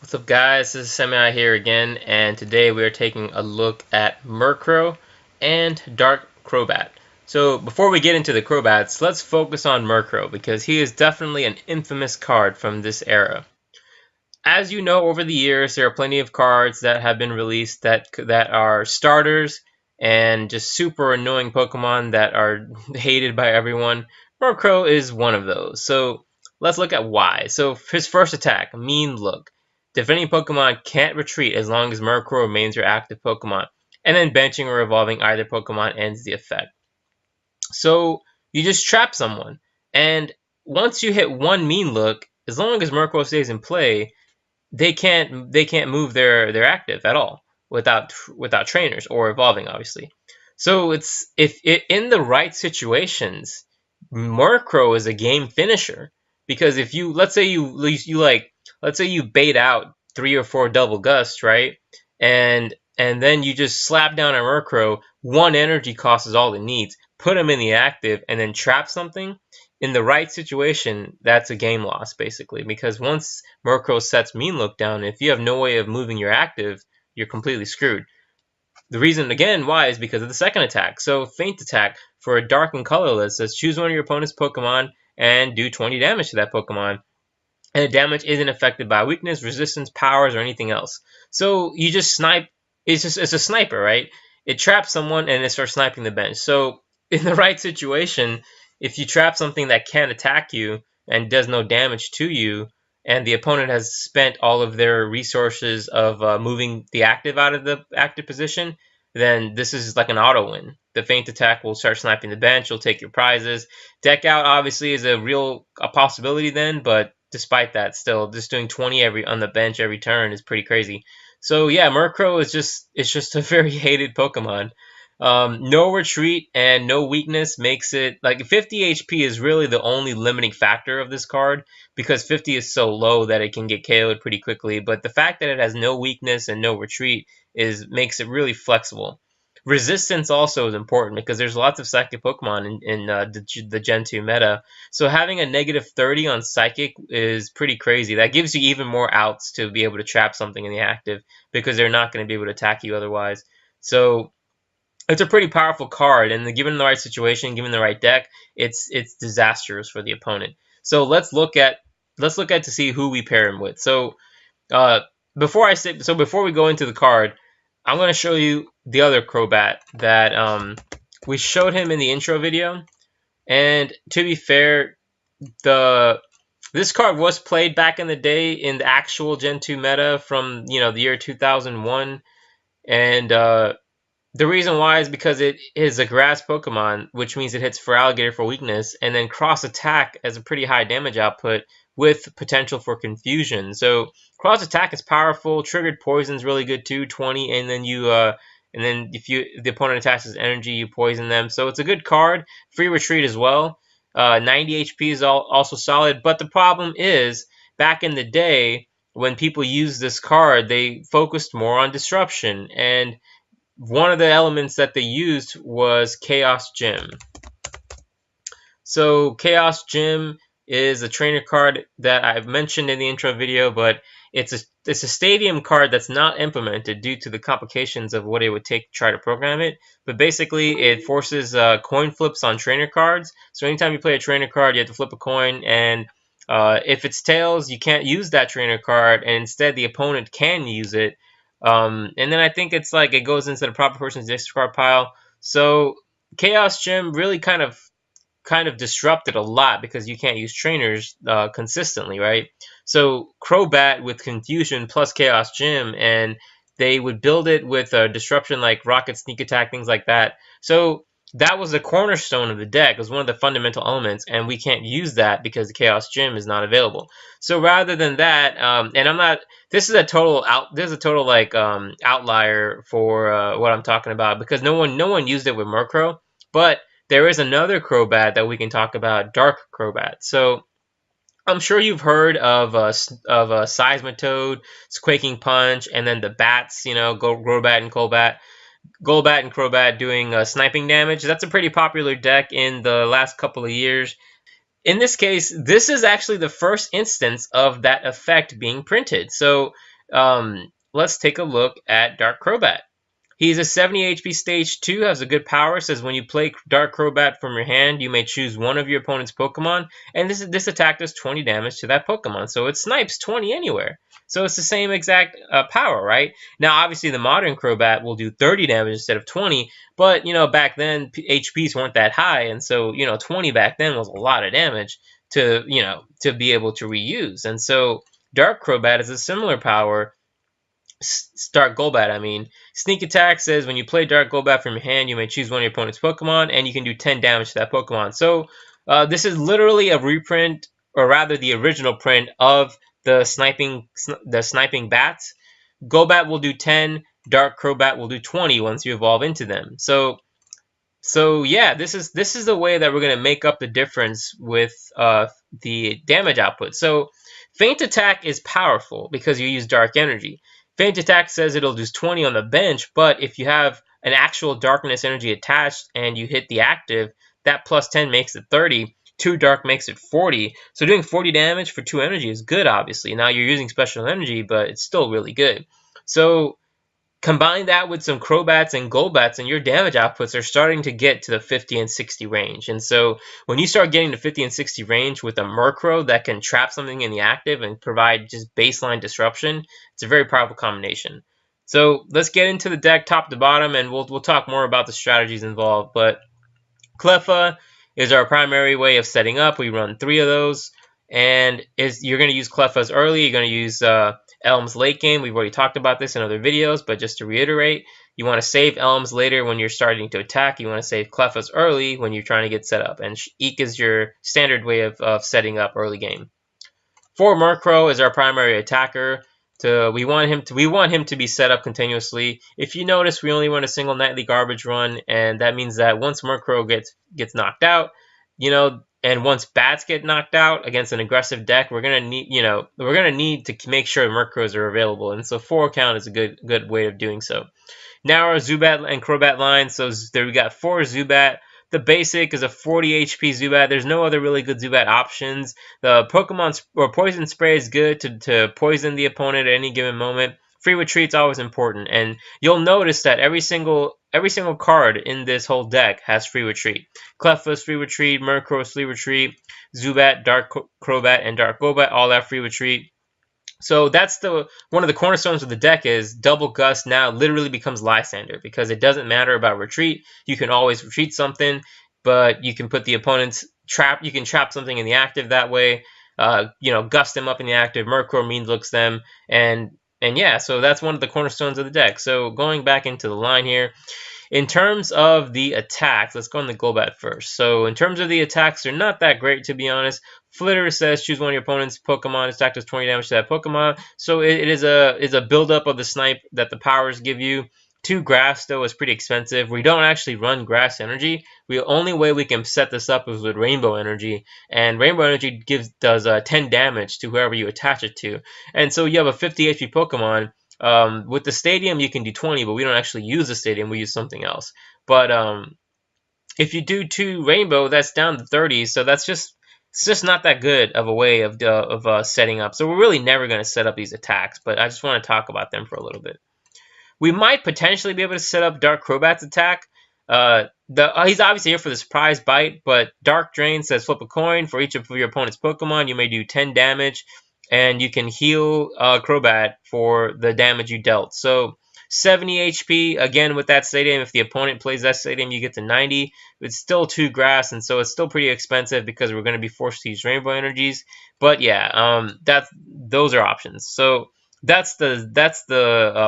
What's up, guys? This is Semi here again, and today we are taking a look at Murkrow and Dark Crobat. So before we get into the Crobats, let's focus on Murkrow because he is definitely an infamous card from this era. As you know, over the years, there are plenty of cards that have been released that are starters and just super annoying Pokemon that are hated by everyone. Murkrow is one of those. So let's look at why. So his first attack, Mean Look. Defending Pokemon can't retreat as long as Murkrow remains your active Pokemon. And then benching or evolving either Pokemon ends the effect. So you just trap someone. And once you hit one Mean Look, as long as Murkrow stays in play, they can't move their active at all without trainers or evolving, obviously. So it's if it, in the right situations, Murkrow is a game finisher because if you let's say you bait out 3 or 4 double gusts, right, and then you just slap down a Murkrow, one energy cost is all it needs. Put him in the active and then trap something. In the right situation, that's a game loss, basically, because once Murkrow sets Mean Look down, if you have no way of moving your active, you're completely screwed. The reason, again, why is because of the second attack. So, Feint Attack for a Dark and Colorless says choose one of your opponent's Pokemon and do 20 damage to that Pokemon. And the damage isn't affected by weakness, resistance, powers, or anything else. So, you just snipe. It's a sniper, right? It traps someone and it starts sniping the bench. So, in the right situation, if you trap something that can't attack you and does no damage to you, and the opponent has spent all of their resources of moving the active out of the active position, then this is like an auto win. The Feint Attack will start sniping the bench, you'll take your prizes. Deck out obviously is a possibility then, but despite that, still just doing 20 on the bench every turn is pretty crazy. So yeah, Murkrow is just a very hated Pokemon. No retreat and no weakness makes it like 50 HP is really the only limiting factor of this card because 50 is so low that it can get KO'd pretty quickly. But the fact that it has no weakness and no retreat makes it really flexible. Resistance also is important because there's lots of Psychic Pokemon in the Gen 2 meta. So having a negative 30 on Psychic is pretty crazy. That gives you even more outs to be able to trap something in the active because they're not going to be able to attack you otherwise. So it's a pretty powerful card, and given the right situation, given the right deck, it's disastrous for the opponent. So let's look at to see who we pair him with. So before we go into the card, I'm going to show you the other Crobat that we showed him in the intro video. And to be fair, this card was played back in the day in the actual Gen 2 meta from the year 2001, and the reason why is because it is a grass Pokemon, which means it hits for Alligator for weakness, and then Cross Attack has a pretty high damage output with potential for confusion. So Cross Attack is powerful. Triggered Poison is really good too, 20, and then if the opponent attaches energy, you poison them. So it's a good card. Free Retreat as well. 90 HP is also solid, but the problem is back in the day when people used this card, they focused more on disruption, and one of the elements that they used was Chaos Gym. So Chaos Gym is a trainer card that I've mentioned in the intro video, but it's a stadium card that's not implemented due to the complications of what it would take to try to program it. But basically, it forces coin flips on trainer cards. So anytime you play a trainer card, you have to flip a coin, and if it's tails, you can't use that trainer card, and instead the opponent can use it. And then I think it's like it goes into the proper person's discard pile. So Chaos Gym really kind of disrupted a lot because you can't use trainers consistently, right? So Crobat with Confusion plus Chaos Gym, and they would build it with disruption like Rocket Sneak Attack, things like that. So that was the cornerstone of the deck. It was one of the fundamental elements, and we can't use that because the Chaos Gym is not available. So rather than that, and I'm not. This is a total outlier for what I'm talking about because no one used it with Murkrow, but there is another Crobat that we can talk about, Dark Crobat. So I'm sure you've heard of Seismitoad, Quaking Punch, and then the bats, Golbat and Crobat doing sniping damage. That's a pretty popular deck in the last couple of years. In this case, this is actually the first instance of that effect being printed. So let's take a look at Dark Crobat. He's a 70 HP stage 2, has a good power, says when you play Dark Crobat from your hand, you may choose one of your opponent's Pokemon, and this attack does 20 damage to that Pokemon, so it snipes 20 anywhere. So it's the same exact power, right? Now, obviously, the modern Crobat will do 30 damage instead of 20, but, back then, HPs weren't that high, and so, 20 back then was a lot of damage to, to be able to reuse. And so Dark Crobat is a similar power. Dark Golbat, I mean. Sneak Attack says when you play Dark Golbat from your hand, you may choose one of your opponent's Pokemon, and you can do 10 damage to that Pokemon. So this is literally a reprint, or rather the original print of the sniping bats. Golbat will do 10, Dark Crobat will do 20 once you evolve into them. So yeah, this is the way that we're going to make up the difference with the damage output. So Feint Attack is powerful because you use Dark Energy. Feint Attack says it'll do 20 on the bench, but if you have an actual Darkness Energy attached and you hit the active, that plus 10 makes it 30. 2 Dark makes it 40. So doing 40 damage for 2 energy is good, obviously. Now you're using special energy, but it's still really good. So combine that with some Crobats and Golbats, and your damage outputs are starting to get to the 50 and 60 range. And so when you start getting to 50 and 60 range with a Murkrow that can trap something in the active and provide just baseline disruption, it's a very powerful combination. So let's get into the deck top to bottom, and we'll talk more about the strategies involved. But Cleffa is our primary way of setting up. We run 3 of those, and you're going to use Cleffas early. You're going to use Elm's late game. We've already talked about this in other videos, but just to reiterate, you want to save Elm's later when you're starting to attack. You want to save Cleffas early when you're trying to get set up, and Eek is your standard way of setting up early game. For Murkrow is our primary attacker. We want him to be set up continuously. If you notice, we only run a single nightly garbage run, and that means that once Murkrow gets knocked out, and once bats get knocked out against an aggressive deck, we're gonna need to make sure Murkrows are available, and so 4 count is a good way of doing so. Now our Zubat and Crobat line. So there we got 4 Zubat. The basic is a 40 HP Zubat. There's no other really good Zubat options. The Pokemon or Poison Spray is good to poison the opponent at any given moment. Free Retreat's always important, and you'll notice that every single card in this whole deck has Free Retreat. Cleffa's Free Retreat, Murkrow's Free Retreat, Zubat, Dark Crobat, and Dark Golbat all have Free Retreat. So that's one of the cornerstones of the deck is Double Gust now literally becomes Lysander because it doesn't matter about retreat. You can always retreat something, but you can put the opponent's trap. You can trap something in the active that way. Gust them up in the active. Murkrow mean looks them, and yeah. So that's one of the cornerstones of the deck. So going back into the line here. In terms of the attacks, let's go on the Golbat first. So in terms of the attacks, they're not that great, to be honest. Flitter says choose one of your opponent's Pokemon. Attack does 20 damage to that Pokemon. So it is a buildup of the snipe that the powers give you. 2 Grass, though, is pretty expensive. We don't actually run Grass Energy. The only way we can set this up is with Rainbow Energy. And Rainbow Energy does 10 damage to whoever you attach it to. And so you have a 50 HP Pokemon. With the stadium, you can do 20, but we don't actually use the stadium. We use something else. But if you do 2 Rainbow, that's down to 30. So it's just not that good of a way of setting up. So we're really never going to set up these attacks, but I just want to talk about them for a little bit. We might potentially be able to set up Dark Crobat's attack. He's obviously here for the surprise bite, but Dark Drain says flip a coin. For each of your opponent's Pokemon, you may do 10 damage. And you can heal Crobat for the damage you dealt. So 70 HP, again with that stadium. If the opponent plays that stadium, you get to 90. It's still 2 Grass, and so it's still pretty expensive because we're going to be forced to use Rainbow Energies. But yeah, those are options. So that's the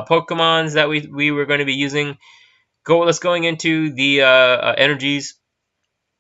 Pokemons that we were going to be using. Let's going into the energies.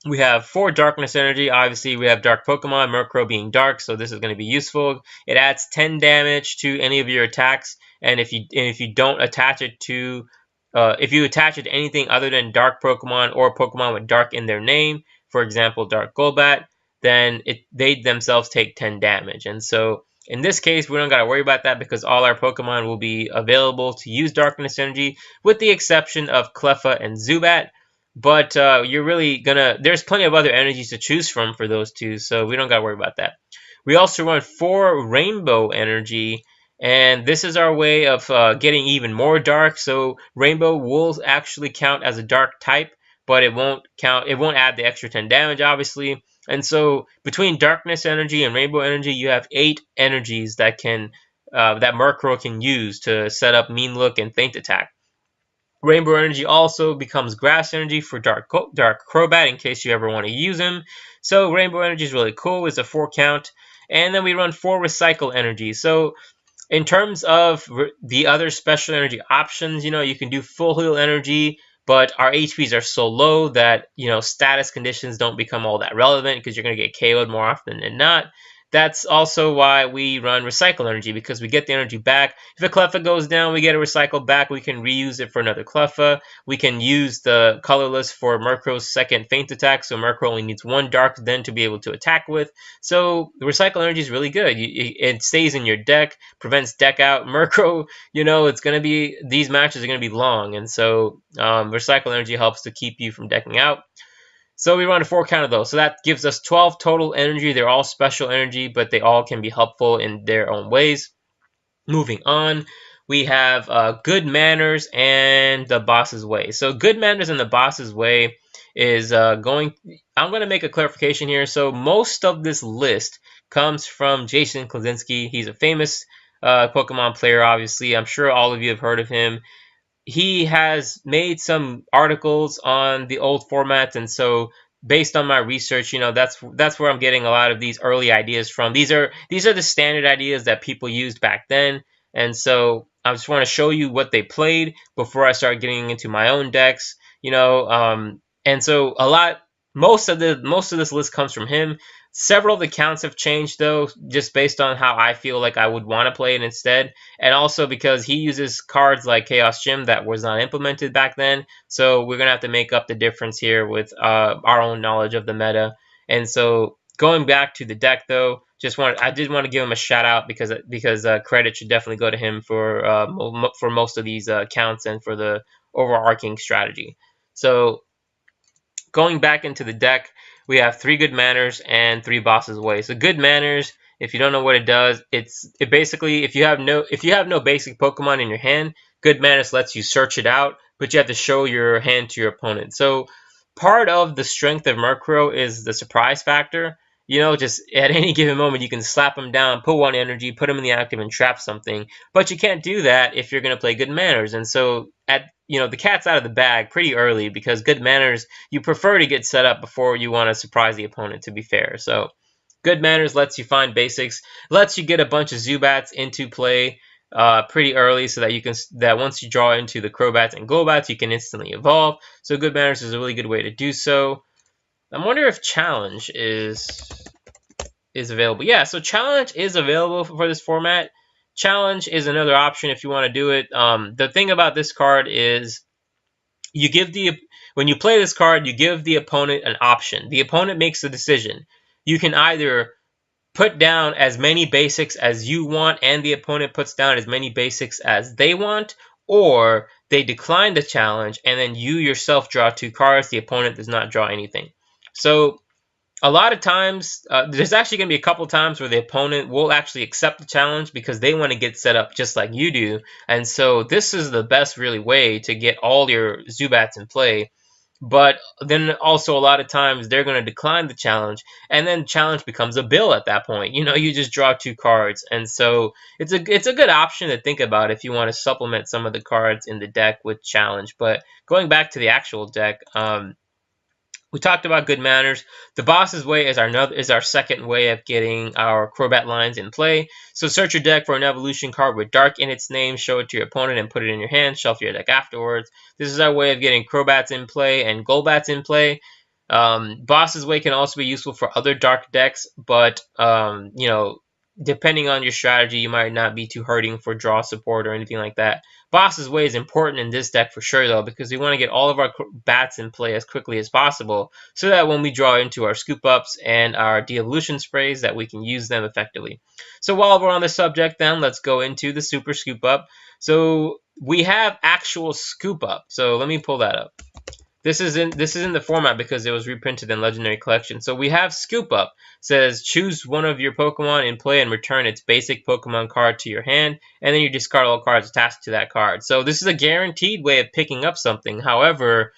We have 4 Darkness Energy. Obviously, we have Dark Pokemon, Murkrow being Dark, so this is going to be useful. It adds 10 damage to any of your attacks, and if you don't attach it to, if you attach it to anything other than Dark Pokemon or Pokemon with Dark in their name, for example, Dark Golbat, then they themselves take 10 damage. And so in this case, we don't got to worry about that because all our Pokemon will be available to use Darkness Energy, with the exception of Cleffa and Zubat. But you're really there's plenty of other energies to choose from for those two, so we don't got to worry about that. We also run 4 Rainbow Energy, And this is our way of getting even more dark. So Rainbow will actually count as a dark type, but it won't count. It won't add the extra 10 damage, obviously. And so between Darkness Energy and Rainbow Energy, you have 8 energies that Murkrow can use to set up Mean Look and Feint Attack. Rainbow Energy also becomes Grass Energy for Dark Crobat in case you ever want to use him. So Rainbow Energy is really cool. It's a 4 count. And then we run 4 Recycle Energy. So in terms of the other special energy options, you can do full heal energy, but our HPs are so low that, status conditions don't become all that relevant because you're going to get KO'd more often than not. That's also why we run recycle energy, because we get the energy back. If a Cleffa goes down, we get a recycle back. We can reuse it for another Cleffa. We can use the colorless for Murkrow's second feint attack, so Murkrow only needs 1 dark then to be able to attack with. So the recycle energy is really good. It stays in your deck, prevents deck out. Murkrow, it's going to be, these matches are going to be long, and so recycle energy helps to keep you from decking out. So we run a 4 count of those. So that gives us 12 total energy. They're all special energy, but they all can be helpful in their own ways. Moving on, we have Good Manners and the Boss's Way. So Good Manners and the Boss's Way is I'm going to make a clarification here. So most of this list comes from Jason Klasinski. He's a famous Pokemon player, obviously. I'm sure all of you have heard of him. He has made some articles on the old formats, and so based on my research, that's where I'm getting a lot of these early ideas from. These are the standard ideas that people used back then, and so I just want to show you what they played before I start getting into my own decks. And so most of this list comes from him. Several of the counts have changed, though, just based on how I feel like I would want to play it instead. And also because he uses cards like Chaos Gym that was not implemented back then. So we're going to have to make up the difference here with our own knowledge of the meta. And so going back to the deck, though, I did want to give him a shout out because credit should definitely go to him for most of these counts and for the overarching strategy. So going back into the deck, we have 3 Good Manners and 3 Boss's Way. So Good Manners, if you don't know what it does, it basically, if you have no basic Pokemon in your hand, Good Manners lets you search it out, but you have to show your hand to your opponent. So part of the strength of Murkrow is the surprise factor. Just at any given moment, you can slap him down, put 1 energy, put him in the active, and trap something. But you can't do that if you're going to play Good Manners. And so the cat's out of the bag pretty early because Good Manners, you prefer to get set up before you want to surprise the opponent, to be fair. So Good Manners lets you find basics, lets you get a bunch of Zubats into play pretty early so that once you draw into the Crobats and Golbats, you can instantly evolve. So Good Manners is a really good way to do so. I wonder if Challenge is available. Yeah, so Challenge is available for this format. Challenge is another option if you want to do it. The thing about this card is when you play this card, you give the opponent an option. The opponent makes the decision. You can either put down as many basics as you want and the opponent puts down as many basics as they want, or they decline the challenge and then you yourself draw 2 cards. The opponent does not draw anything. So a lot of times, there's actually going to be a couple times where the opponent will actually accept the challenge because they want to get set up just like you do. And so this is the best really way to get all your Zubats in play. But then also a lot of times they're going to decline the challenge, and then challenge becomes a bill at that point. You just draw 2 cards. And so it's a good option to think about if you want to supplement some of the cards in the deck with challenge. But going back to the actual deck, we talked about Good Manners. The Boss's Way is our second way of getting our Crobat lines in play. So search your deck for an evolution card with Dark in its name, show it to your opponent, and put it in your hand. Shuffle your deck afterwards. This is our way of getting Crobats in play and Golbats in play. Boss's Way can also be useful for other Dark decks, but depending on your strategy, you might not be too hurting for draw support or anything like that. Boss's Way is important in this deck for sure, though, because we want to get all of our bats in play as quickly as possible so that when we draw into our scoop-ups and our de-evolution sprays, that we can use them effectively. So while we're on the subject, then, let's go into the Super Scoop-Up. So we have actual Scoop-Up. So let me pull that up. This is in the format because it was reprinted in Legendary Collection. So we have Scoop Up. Says choose one of your Pokemon in play and return its basic Pokemon card to your hand, and then you discard all cards attached to that card. So this is a guaranteed way of picking up something. However,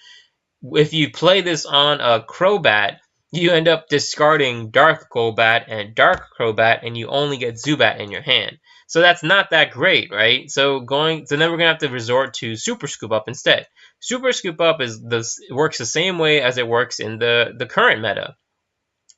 if you play this on a Crobat, you end up discarding Dark Golbat and Dark Crobat, and you only get Zubat in your hand. So that's not that great, right? So then we're gonna have to resort to Super Scoop Up instead. Super Scoop Up works the same way as it works in the current meta,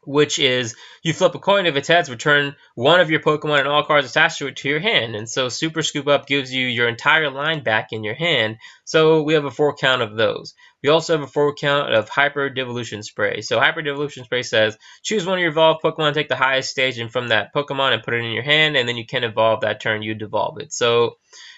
which is you flip a coin. If it's heads, return one of your Pokemon and all cards attached to it to your hand. And so Super Scoop Up gives you your entire line back in your hand. So we have a 4 count of those. We also have a 4 count of Hyper Devolution Spray. So Hyper Devolution Spray says, choose one of your evolved Pokemon, take the highest stage and from that Pokemon and put it in your hand, and then you can evolve that turn you devolve it. So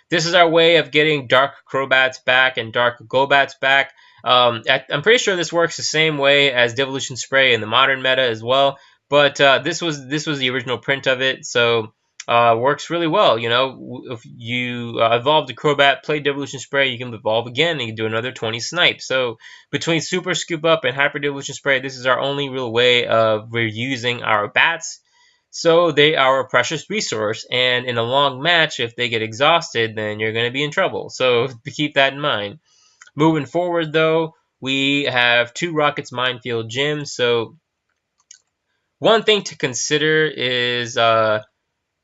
this is our way of getting Dark Crobats back and Dark Golbats back. I'm pretty sure this works the same way as Devolution Spray in the modern meta as well, but this was the original print of it, so works really well. You know, if you evolve the Crobat, play Devolution Spray, you can evolve again and you can do another 20 snipe. So between Super Scoop Up and Hyper Devolution Spray, this is our only real way of reusing our bats. So they are a precious resource, and in a long match, if they get exhausted, then you're going to be in trouble. So keep that in mind. Moving forward, though, we have 2 Rockets Minefield gyms. So one thing to consider is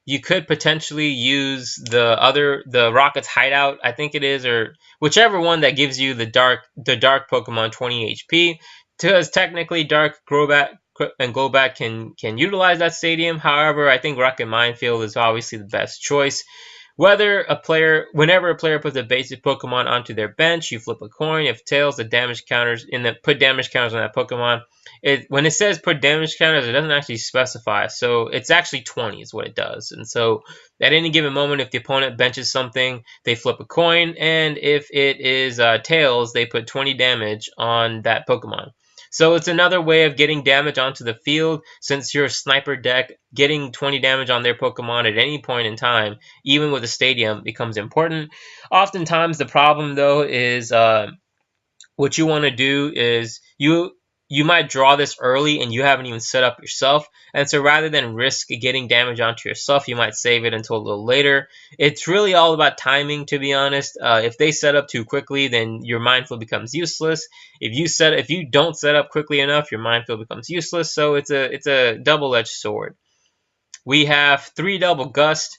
you could potentially use the Rockets Hideout, I think it is, or whichever one that gives you the dark Pokemon 20 HP, because technically Dark Crobat and Golbat can utilize that stadium. However, I think Rocket Minefield is obviously the best choice. Whenever a player puts a basic Pokemon onto their bench, you flip a coin. If tails, the damage counters put damage counters on that Pokemon. When it says put damage counters, it doesn't actually specify. So it's actually 20 is what it does. And so at any given moment, if the opponent benches something, they flip a coin, and if it is tails, they put 20 damage on that Pokemon. So it's another way of getting damage onto the field. Since you're a sniper deck, getting 20 damage on their Pokemon at any point in time, even with a stadium, becomes important. Oftentimes the problem, though, is what you want to do is you might draw this early and you haven't even set up yourself. And so rather than risk getting damage onto yourself, you might save it until a little later. It's really all about timing, to be honest. If they set up too quickly, then your Minefield becomes useless. If you don't set up quickly enough, your Minefield becomes useless. So it's a double-edged sword. We have 3 Double Gust.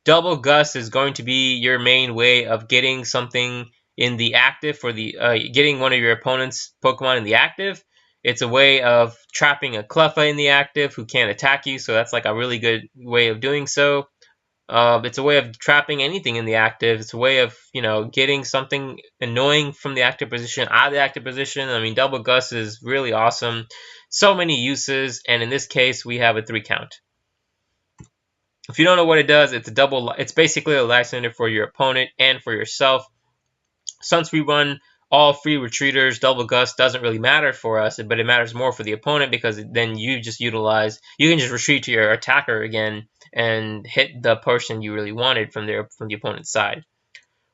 Double Gust is going to be your main way of getting something in the active for getting one of your opponent's Pokemon in the active. It's a way of trapping a Cleffa in the active who can't attack you, so that's like a really good way of doing so. It's a way of trapping anything in the active. It's a way of, getting something annoying from the active position out of the active position. I mean, Double Gust is really awesome. So many uses, and in this case, we have a 3 count. If you don't know what it does, it's basically a life center for your opponent and for yourself. Since we run all free retreaters, Double Gust doesn't really matter for us, but it matters more for the opponent because then you can just retreat to your attacker again and hit the person you really wanted from the opponent's side.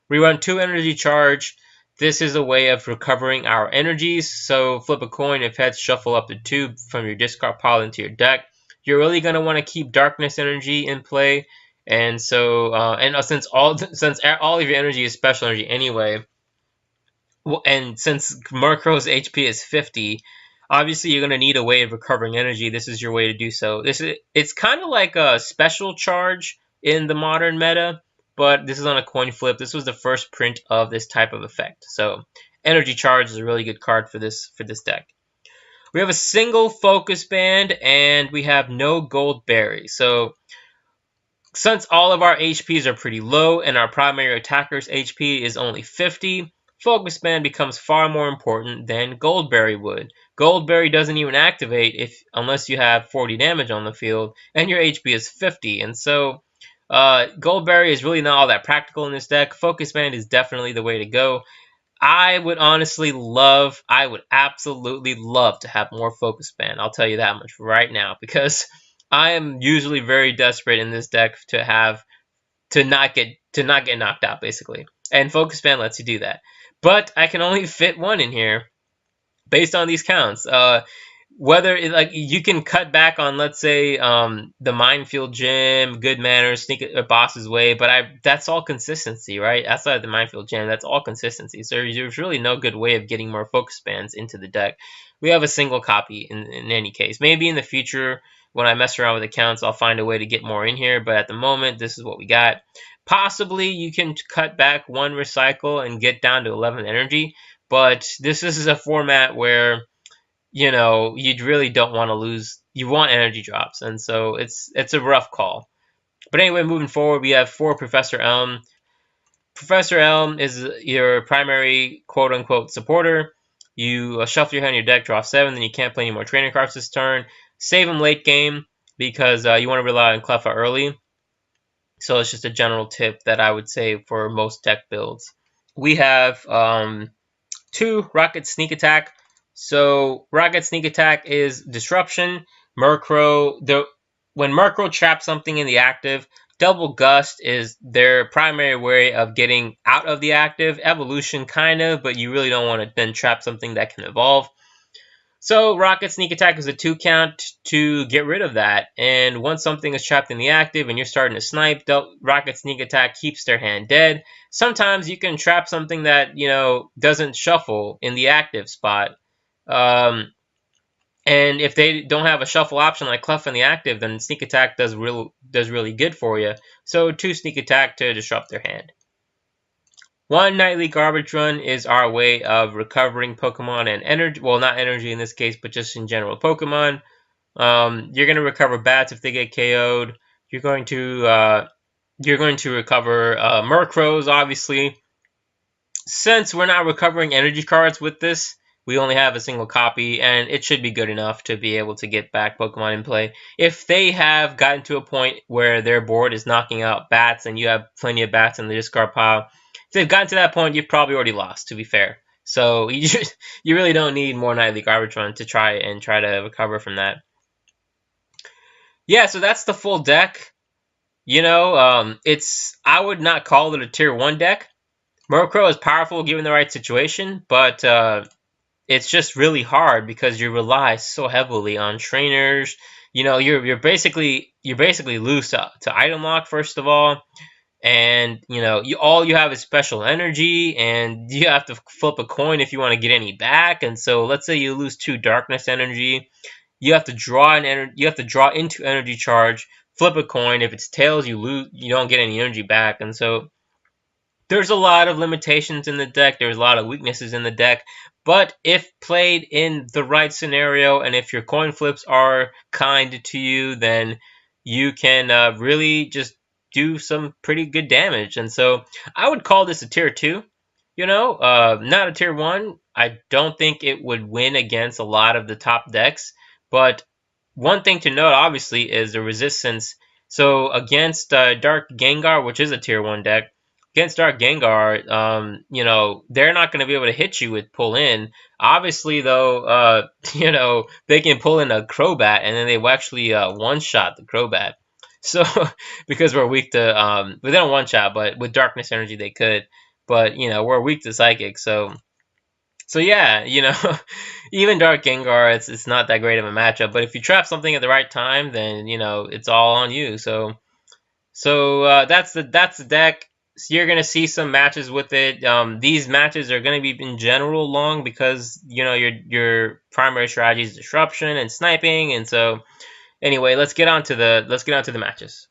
We run 2 Energy Charge. This is a way of recovering our energies. So flip a coin. If heads, shuffle up the 2 from your discard pile into your deck. You're really going to want to keep Darkness Energy in play. And so, since all of your energy is special energy anyway, and since Murkrow's HP is 50, obviously you're going to need a way of recovering energy. This is your way to do so. It's kind of like a special charge in the modern meta, but this is on a coin flip. This was the first print of this type of effect. So Energy Charge is a really good card for this deck. We have a single Focus Band, and we have no Gold Berry. So since all of our HPs are pretty low and our primary attacker's HP is only 50, Focus Band becomes far more important than Goldberry would. Goldberry doesn't even activate unless you have 40 damage on the field, and your HP is 50. And so Goldberry is really not all that practical in this deck. Focus Band is definitely the way to go. I would absolutely love to have more Focus Band. I'll tell you that much right now, because I am usually very desperate in this deck to not get knocked out, basically. And Focus Band lets you do that. But I can only fit 1 in here. based on these counts. Whether like you can cut back on, let's say, the Minefield gym, good manners, sneak a boss's way, but that's all consistency, right? Outside the Minefield gym, that's all consistency. So there's really no good way of getting more focus bands into the deck. We have a single copy in any case. Maybe in the future, when I mess around with accounts, I'll find a way to get more in here, but at the moment, this is what we got. Possibly you can cut back one recycle and get down to 11 energy, but this is a format where you really don't want to lose. You want energy drops, and so it's a rough call. But anyway, moving forward, we have 4 Professor Elm. Professor Elm is your primary quote-unquote supporter. You shuffle your hand in your deck, draw 7, then you can't play any more training cards this turn. Save them late game because you want to rely on Cleffa early. So it's just a general tip that I would say for most deck builds. We have 2 Rocket Sneak Attack. So Rocket Sneak Attack is disruption. Murkrow, when Murkrow traps something in the active, Double Gust is their primary way of getting out of the active. Evolution kind of, but you really don't want to then trap something that can evolve. So Rocket Sneak Attack is a 2 count to get rid of that. And once something is trapped in the active and you're starting to snipe, Rocket Sneak Attack keeps their hand dead. Sometimes you can trap something that, doesn't shuffle in the active spot. And if they don't have a shuffle option like Cleffa in the active, then Sneak Attack does really good for you. So 2 Sneak Attack to disrupt their hand. 1 nightly garbage run is our way of recovering Pokemon and energy. Well, not energy in this case, but just in general Pokemon. You're going to recover bats if they get KO'd. You're going to recover Murkrows, obviously. Since we're not recovering energy cards with this, we only have a single copy, and it should be good enough to be able to get back Pokemon in play. If they have gotten to a point where their board is knocking out bats and you have plenty of bats in the discard pile, if they've gotten to that point, you've probably already lost, to be fair. So you really don't need more nightly garbage run to try to recover from that. Yeah, so that's the full deck. I would not call it a tier 1 deck. Murkrow is powerful given the right situation, but it's just really hard because you rely so heavily on trainers. You're basically loose to item lock first of all, and all you have is special energy, and you have to flip a coin if you want to get any back. And so let's say you lose 2 darkness energy, you have to draw into energy charge, flip a coin. If it's tails, you don't get any energy back, and so there's a lot of limitations in the deck. There's a lot of weaknesses in the deck. But if played in the right scenario, and if your coin flips are kind to you, then you can really just do some pretty good damage. And so I would call this a tier 2. Not a tier 1. I don't think it would win against a lot of the top decks. But one thing to note, obviously, is the resistance. So against Dark Gengar, which is a tier 1 deck, against Dark Gengar, they're not going to be able to hit you with pull in. Obviously, though, they can pull in a Crobat, and then they will actually one-shot the Crobat. So, because we're weak to, they don't one-shot, but with Darkness Energy they could. But, we're weak to Psychic, so yeah, even Dark Gengar, it's not that great of a matchup. But if you trap something at the right time, then, it's all on you. So that's the deck. So you're going to see some matches with it. These matches are going to be in general long because your primary strategy is disruption and sniping. And so anyway, let's get on to the matches.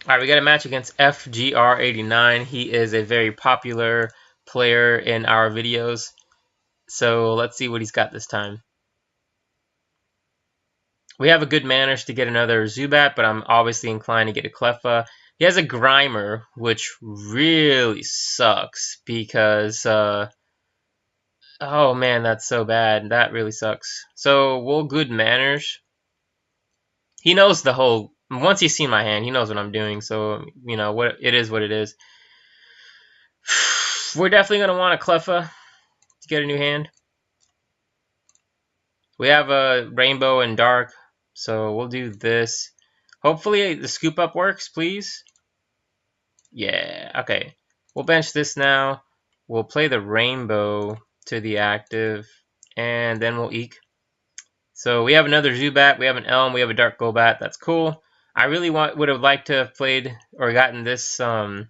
All right, we got a match against FGR89. He is a very popular player in our videos. So let's see what he's got this time. We have a good manners to get another Zubat, but I'm obviously inclined to get a Cleffa. He has a Grimer, which really sucks because, oh man, that's so bad. That really sucks. So we'll good manners. He knows the whole, once he's seen my hand, he knows what I'm doing. So, what it is what it is. We're definitely going to want a Cleffa to get a new hand. We have a Rainbow and Dark, so we'll do this. Hopefully the scoop up works, please. Yeah, okay. We'll bench this now. We'll play the Rainbow to the active. and then we'll Eek. So we have another Zubat, we have an Elm, we have a Dark Golbat. That's cool. I really would have liked to have played or gotten this in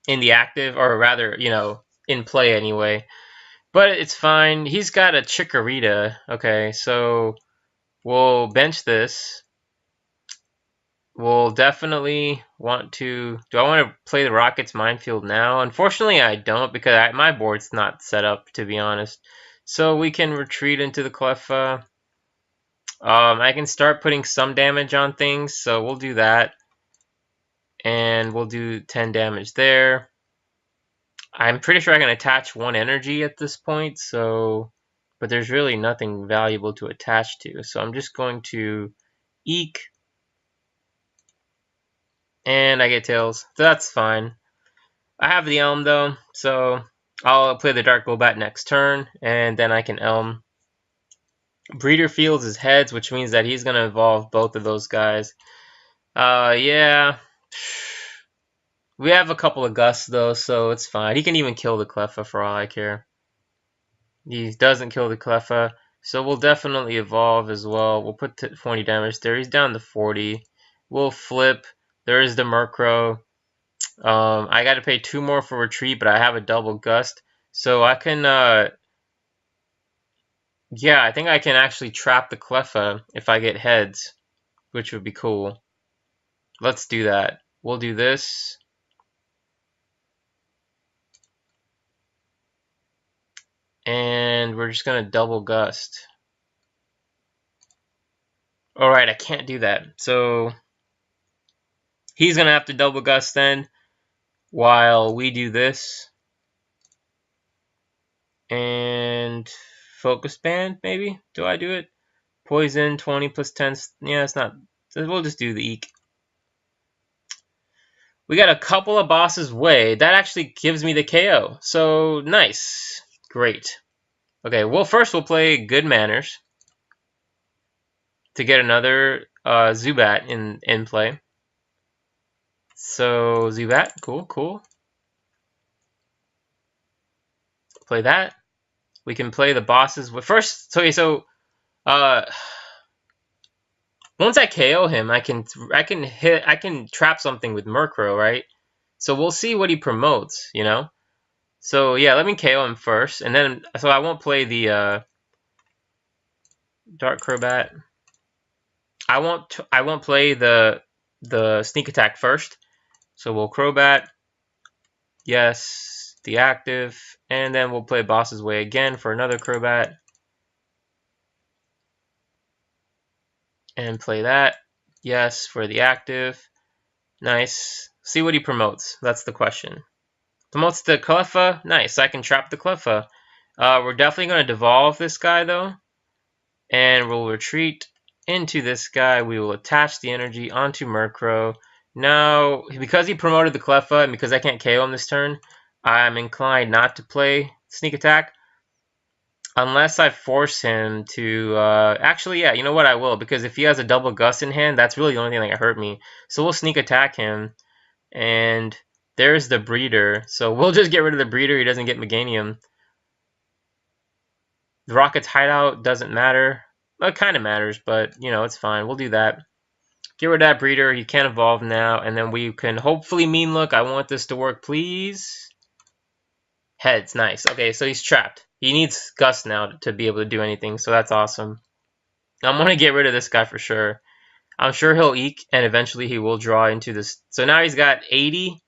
the active, or rather, you know, in play anyway. But it's fine. He's got a Chikorita. Okay, so we'll bench this. We'll definitely want to... Do I want to play the Rockets Minefield now? Unfortunately, I don't, because my board's not set up, to be honest. So we can retreat into the Cleffa. I can start putting some damage on things, so we'll do that. And we'll do 10 damage there. I'm pretty sure I can attach 1 energy at this point, so... But there's really nothing valuable to attach to, so I'm just going to Eek. And I get Tails, so that's fine. I have the Elm though, so I'll play the Dark Golbat next turn, and then I can Elm. Breeder Fields is heads, which means that he's going to evolve both of those guys. Yeah. We have a couple of Gusts though, so it's fine. He can even kill the Cleffa for all I care. He doesn't kill the Cleffa, so we'll definitely evolve as well. We'll put 20 damage there. He's down to 40. We'll flip. There is the Murkrow. I got to pay 2 more for retreat, but I have a Double Gust, so I can. Yeah, I think I can actually trap the Cleffa if I get heads, which would be cool. Let's do that. We'll do this. And we're just going to Double Gust. Alright, I can't do that. So he's going to have to Double Gust then while we do this. And Focus Band, maybe? Do I do it? Poison, 20 plus 10. Yeah, it's not. We'll just do the Eek. We got a couple of bosses way. That actually gives me the KO. So, nice. Great. Okay, well, first we'll play Good Manners to get another Zubat in play. So, Zubat, cool. Play that. We can play the bosses with first. Okay, so once I KO him, I can trap something with Murkrow, right? So we'll see what he promotes, you know. So yeah, let me KO him first, and then so I won't play the Dark Crobat. I won't play the sneak attack first. So we'll Crobat. Yes, the active, and then we'll play Boss's Way again for another Crobat. And play that. Yes, for the active. Nice. See what he promotes. That's the question. Promotes the Cleffa. Nice. I can trap the Cleffa. We're definitely going to devolve this guy, though. And we'll retreat into this guy. We will attach the energy onto Murkrow. Now, because he promoted the Cleffa, and because I can't KO him this turn, I'm inclined not to play Sneak Attack. Unless I force him to... actually, yeah, you know what? I will. Because if he has a Double Gust in hand, that's really the only thing that can hurt me. So we'll Sneak Attack him. And there's the Breeder. So we'll just get rid of the Breeder. He doesn't get Meganium. The Rocket's Hideout doesn't matter. Well, it kind of matters, but, you know, it's fine. We'll do that. Get rid of that Breeder. He can't evolve now. And then we can hopefully Mean Look. I want this to work, please. Heads. Nice. Okay, so he's trapped. He needs Gust now to be able to do anything, so that's awesome. I'm going to get rid of this guy for sure. I'm sure he'll Eek, and eventually he will draw into this. So now he's got 80.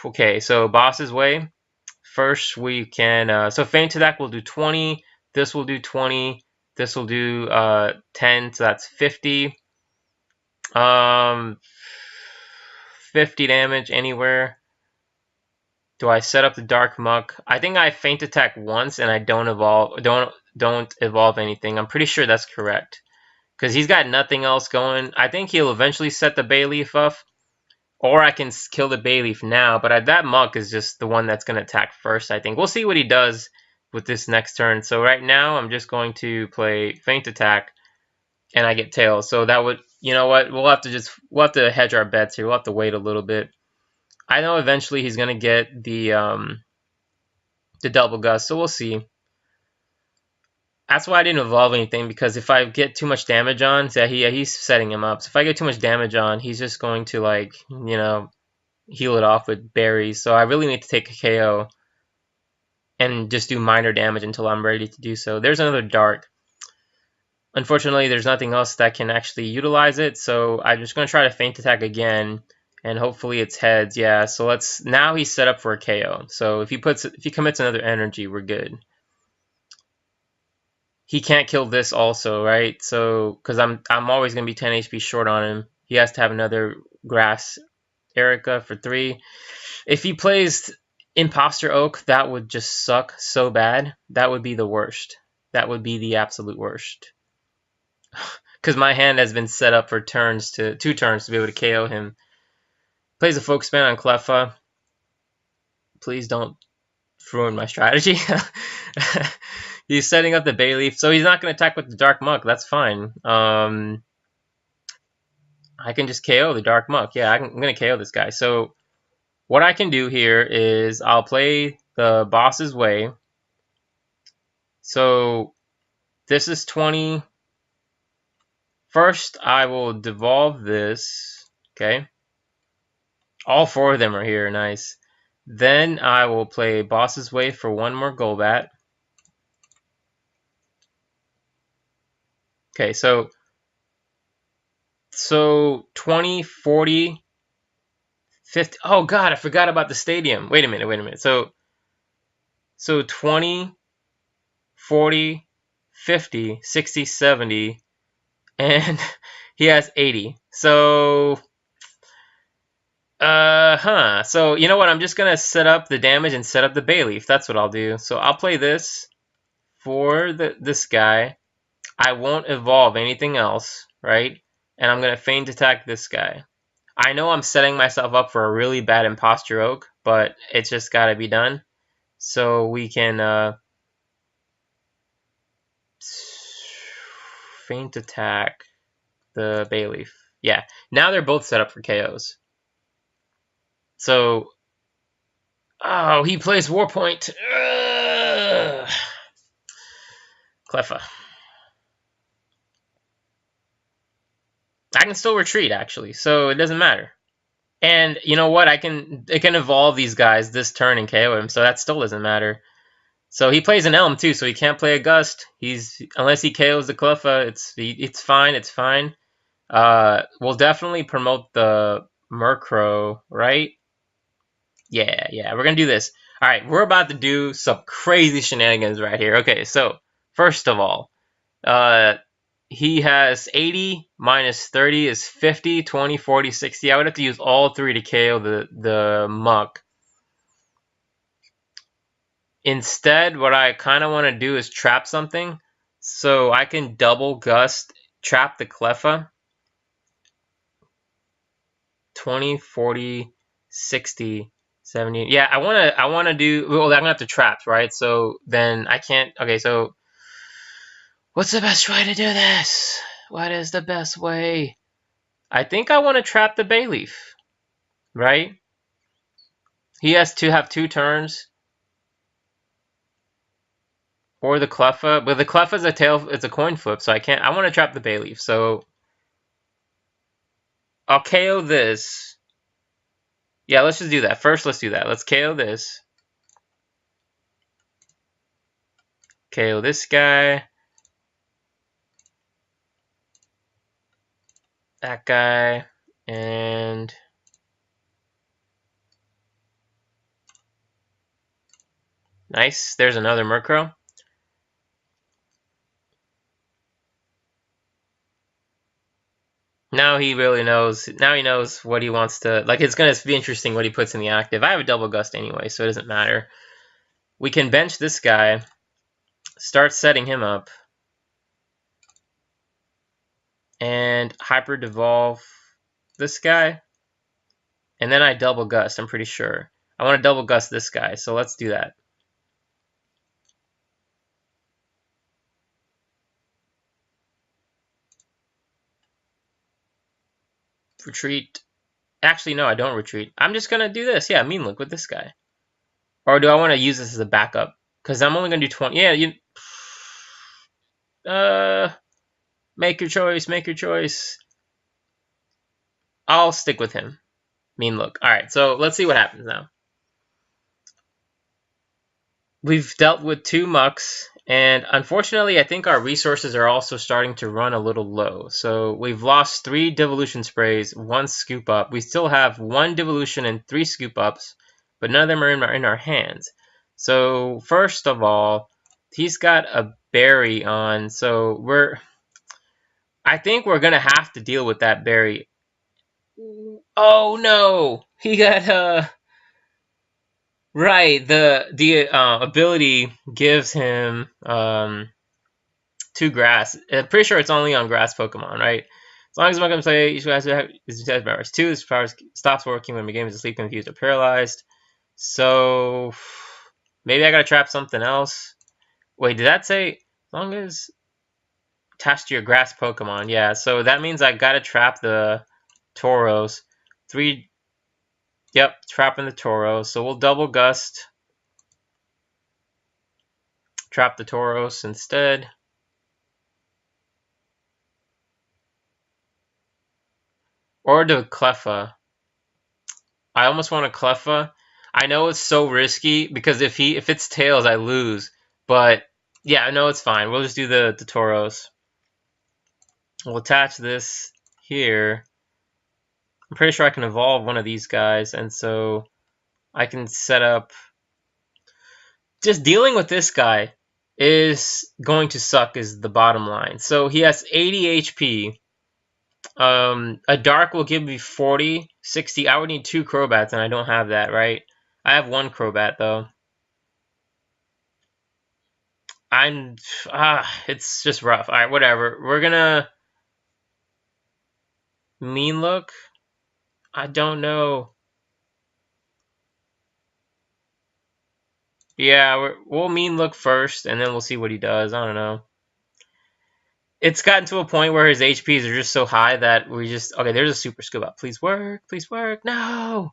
Okay, so Boss's Way. First we can... so Feint Attack will do 20. This will do 20. This will do 10, so that's 50. 50 damage anywhere. Do I set up the Dark Muck? I think I Feint Attack once and I don't evolve anything. I'm pretty sure that's correct. Because he's got nothing else going. I think he'll eventually set the Bayleaf up. Or I can kill the Bayleaf now. But that Muck is just the one that's going to attack first, I think. We'll see what he does with this next turn. So right now, I'm just going to play Feint Attack. And I get Tails. So that would... You know what? We'll have to hedge our bets here. We'll have to wait a little bit. I know eventually he's going to get the Double Gust, so we'll see. That's why I didn't evolve anything, because if I get too much damage on, so he's setting him up. So if I get too much damage on, he's just going to, like, you know, heal it off with berries. So I really need to take a KO and just do minor damage until I'm ready to do so. There's another Dark. Unfortunately, there's nothing else that can actually utilize it, so I'm just going to try to feint attack again, and hopefully it's heads. Yeah, so let's, now he's set up for a KO. So if he commits another energy, we're good. He can't kill this also, right? So because I'm always going to be 10 HP short on him. He has to have another Grass Erica for 3. If he plays Imposter Oak, that would just suck so bad. That would be the worst. That would be the absolute worst. Because my hand has been set up for 2 turns to be able to KO him. Plays a Focus Band on Cleffa. Please don't ruin my strategy. He's setting up the Bayleaf, so he's not going to attack with the Dark Muck. That's fine. I can just KO the Dark Muck. Yeah, I'm going to KO this guy. So what I can do here is I'll play the Boss's Way. So this is 20. First, I will devolve this. Okay. All 4 of them are here. Nice. Then I will play Boss's Way for 1 more Golbat. Okay, so 20, 40, 50. Oh god, I forgot about the stadium. Wait a minute. So 20, 40, 50, 60, 70, and he has 80. So so you know what? I'm just gonna set up the damage and set up the Bayleaf. That's what I'll do. So I'll play this for this guy. I won't evolve anything else, right? And I'm gonna feint attack this guy. I know I'm setting myself up for a really bad Imposter Oak, but it's just gotta be done. So we can feint attack the Bayleaf. Yeah, now they're both set up for KOs. So, oh, he plays Warpoint. Cleffa. I can still retreat, actually, so it doesn't matter. And you know what? It can evolve these guys this turn and KO him, so that still doesn't matter. So he plays an Elm too, so he can't play a Gust. Unless he KOs the Cleffa, it's fine. It's fine. We'll definitely promote the Murkrow, right? Yeah, we're gonna do this. All right, we're about to do some crazy shenanigans right here. Okay, so first of all, he has 80 minus 30 is 50, 20, 40, 60. I would have to use all 3 to KO the Muck. Instead, what I kind of want to do is trap something. So I can Double Gust, trap the Cleffa. 20, 40, 60, 70. Yeah, I want to do, well, I'm going to have to trap, right? So then I can't, okay, so what's the best way to do this? What is the best way? I think I want to trap the Bayleaf, right? He has to have 2 turns. Or the Cleffa, but the Cleffa's it's a coin flip, so I want to trap the Bayleaf, so I'll KO this. Yeah, let's just do that. First, let's do that. Let's KO this. KO this guy. That guy. And nice. There's another Murkrow. Now he really knows. Now he knows what he wants to. Like, it's going to be interesting what he puts in the active. I have a Double Gust anyway, so it doesn't matter. We can bench this guy. Start setting him up. And Hyper Devolve this guy. And then I Double Gust, I'm pretty sure. I want to Double Gust this guy, so let's do that. Retreat. Actually, no, I don't retreat. I'm just going to do this. Yeah, Mean Look with this guy. Or do I want to use this as a backup? Because I'm only going to do 20. Yeah, Make your choice. Make your choice. I'll stick with him. Mean look. Alright, so let's see what happens now. We've dealt with 2 mucks, and unfortunately I think our resources are also starting to run a little low. So we've lost 3 Devolution sprays, 1 scoop up. We still have 1 Devolution and 3 scoop ups, but none of them are in our hands. So first of all, he's got a berry on, so I think we're gonna have to deal with that berry. Oh no! He got right, the ability gives him 2 grass. I'm pretty sure it's only on grass Pokemon, right? As long as I'm not gonna play, each guy has his powers. 2, his powers stops working when the game is asleep, confused, or paralyzed. So maybe I gotta trap something else. Wait, did that say as long as attached to your grass Pokemon? Yeah, so that means I gotta trap the Tauros. 3. Yep, trapping the Tauros. So we'll double gust. Trap the Tauros instead. Or the Cleffa. I almost want a Cleffa. I know it's so risky because if it's tails, I lose. But yeah, no, it's fine. We'll just do the Tauros. We'll attach this here. I'm pretty sure I can evolve one of these guys, and so I can set up. Just dealing with this guy is going to suck is the bottom line. So he has 80 HP. A Dark will give me 40, 60. I would need 2 Crobats, and I don't have that, right? I have 1 Crobat, though. It's just rough. Alright, whatever. We're gonna... Mean look? I don't know. Yeah, we'll mean look first, and then we'll see what he does. I don't know. It's gotten to a point where his HPs are just so high that we just... Okay, there's a Super Scoop Up. Please work. Please work. No!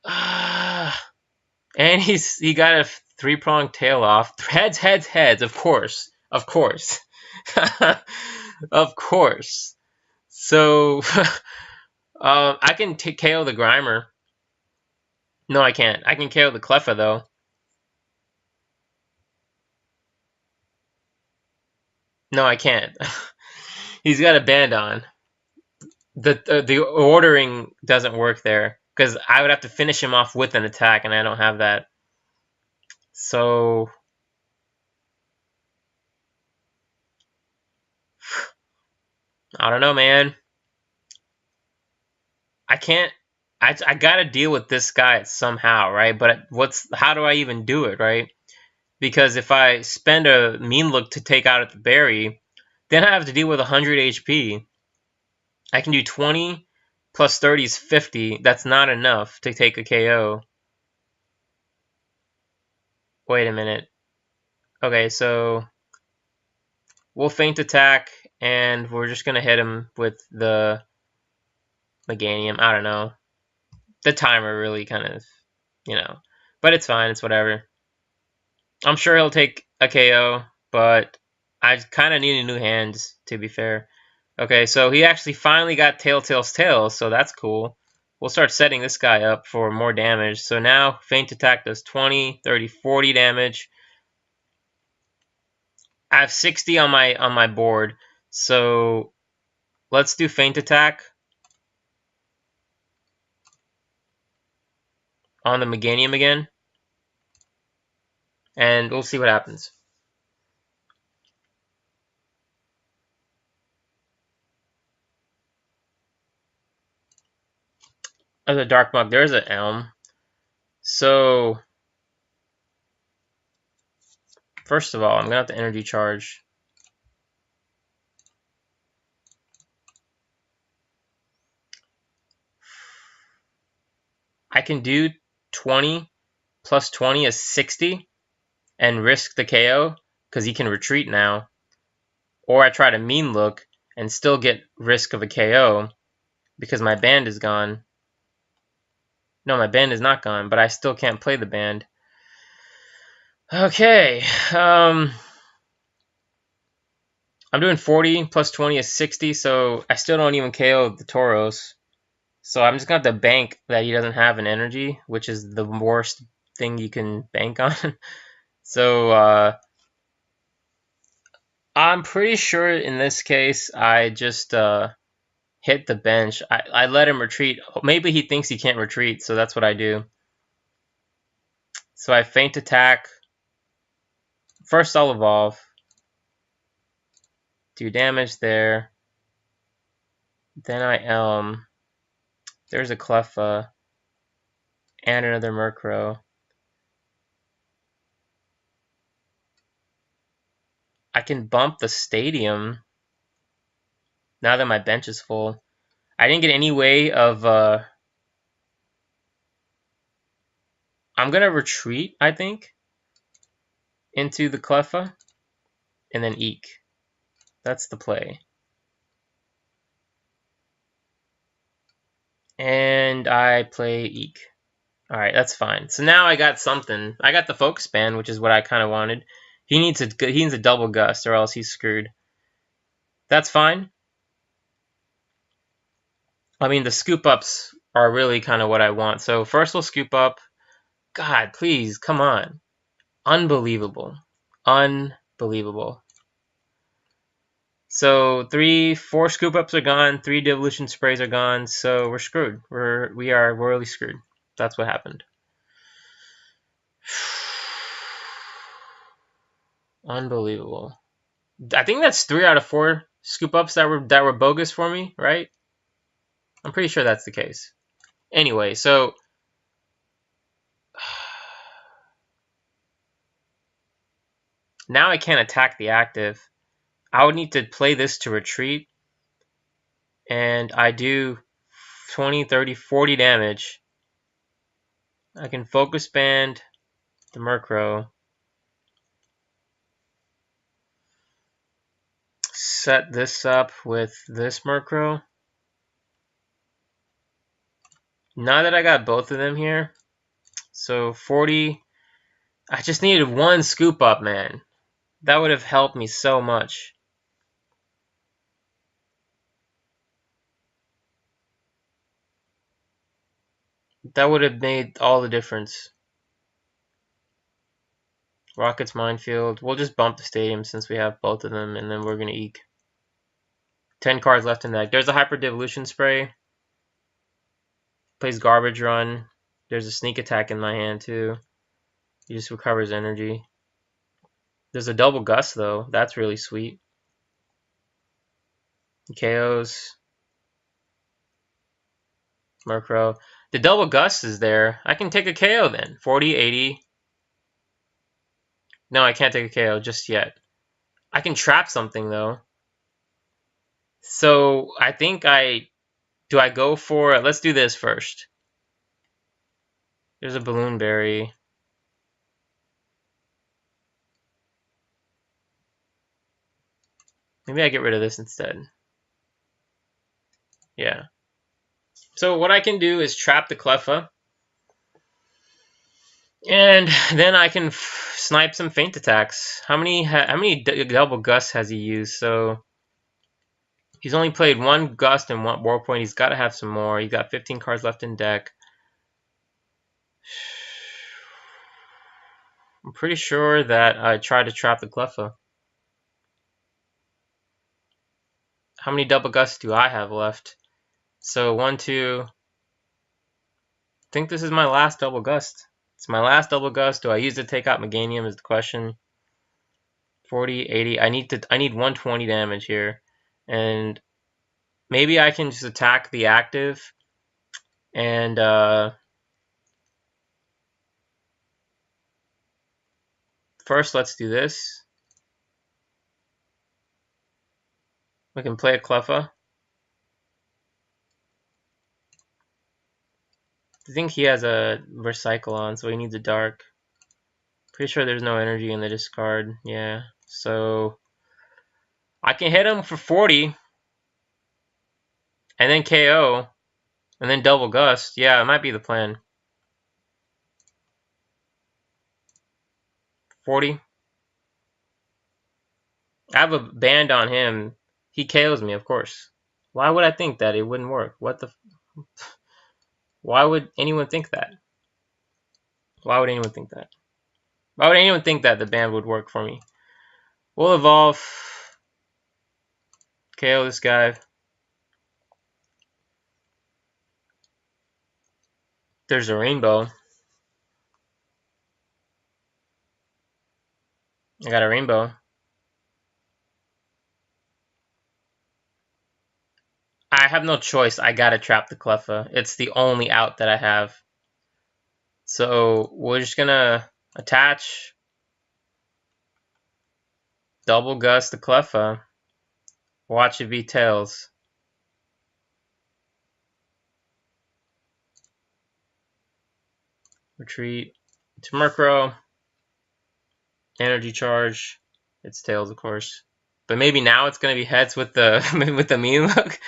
And he got a 3-pronged tail off. Heads, heads, heads. Of course. Of course. Of course. So... I can KO the Grimer. No, I can't. I can KO the Cleffa, though. No, I can't. He's got a band on. The ordering doesn't work there because I would have to finish him off with an attack, and I don't have that. So I don't know, man. I can't. I gotta deal with this guy somehow, right? But how do I even do it, right? Because if I spend a mean look to take out the berry, then I have to deal with 100 HP. I can do 20 plus 30 is 50. That's not enough to take a KO. Wait a minute. Okay, so we'll feint attack, and we're just going to hit him with the Meganium. I don't know. The timer really kind of, but it's fine. It's whatever. I'm sure he'll take a KO, but I kind of need a new hand, to be fair. Okay, so he actually finally got Tails, so that's cool. We'll start setting this guy up for more damage. So now feint attack does 20, 30, 40 damage. I have 60 on my board, so let's do feint attack on the Meganium again, and we'll see what happens. There's a Dark Mug. There's an Elm. So first of all, I'm gonna have to energy charge. I can do 20 plus 20 is 60 and risk the KO because he can retreat now. Or I try to mean look and still get risk of a KO because my band is gone. No, my band is not gone, but I still can't play the band. Okay. I'm doing 40 plus 20 is 60, so I still don't even KO the Tauros. So I'm just gonna have to bank that he doesn't have an energy, which is the worst thing you can bank on. So I'm pretty sure in this case I just hit the bench. I let him retreat. Maybe he thinks he can't retreat, so that's what I do. So I feint attack. First I'll evolve. Do damage there. Then I Elm. There's a Cleffa. And another Murkrow. I can bump the stadium now that my bench is full. I didn't get any way of... I'm going to retreat, I think, into the Cleffa. And then Eek. That's the play. And I play Eek. Alright, that's fine. So now I got something. I got the Focus Band, which is what I kind of wanted. He needs a Double Gust, or else he's screwed. That's fine. I mean, the Scoop Ups are really kind of what I want. So first we'll Scoop Up. God, please, come on. Unbelievable. Unbelievable. So 4 Scoop Ups are gone, 3 Devolution Sprays are gone, so we're screwed. We are royally screwed. That's what happened. Unbelievable. I think that's 3 out of 4 Scoop Ups that were bogus for me, right? I'm pretty sure that's the case. Anyway, so now I can't attack the active. I would need to play this to retreat. And I do 20, 30, 40 damage. I can Focus Band the Murkrow. Set this up with this Murkrow. Now that I got both of them here, so 40. I just needed 1 Scoop Up, man. That would have helped me so much. That would have made all the difference. Rocket's Minefield. We'll just bump the stadium since we have both of them, and then we're going to Eek. 10 cards left in the deck. There's a Hyper Devolution Spray. Plays Garbage Run. There's a Sneak Attack in my hand, too. He just recovers energy. There's a Double Gust, though. That's really sweet. KOs. Murkrow. The Double Gust is there. I can take a KO then. 40, 80. No, I can't take a KO just yet. I can trap something, though. So, I think do I go for it? Let's do this first. There's a Balloon Berry. Maybe I get rid of this instead. Yeah. So what I can do is trap the Cleffa. And then I can snipe some feint attacks. How many Double Gusts has he used? So he's only played 1 Gust and 1 War Point. He's got to have some more. He's got 15 cards left in deck. I'm pretty sure that I tried to trap the Cleffa. How many Double Gusts do I have left? So 1, 2. I think this is my last Double Gust. It's my last Double Gust. Do I use it to take out Meganium is the question. 40, 80. I need 120 damage here. And maybe I can just attack the active. And first let's do this. We can play a Cleffa. I think he has a Recycle on, so he needs a Dark. Pretty sure there's no energy in the discard. Yeah, so I can hit him for 40. And then KO. And then Double Gust. Yeah, it might be the plan. 40. I have a band on him. He KOs me, of course. Why would I think that it wouldn't work? What the? Why would anyone think that? Why would anyone think that? Why would anyone think that the band would work for me? We'll evolve. KO this guy. There's a rainbow. I got a rainbow. I have no choice. I gotta trap the Cleffa. It's the only out that I have. So we're just gonna attach Double Gust the Cleffa. Watch it be Tails. Retreat to Murkrow. Energy charge. It's Tails, of course. But maybe now it's gonna be heads with the with the mean look,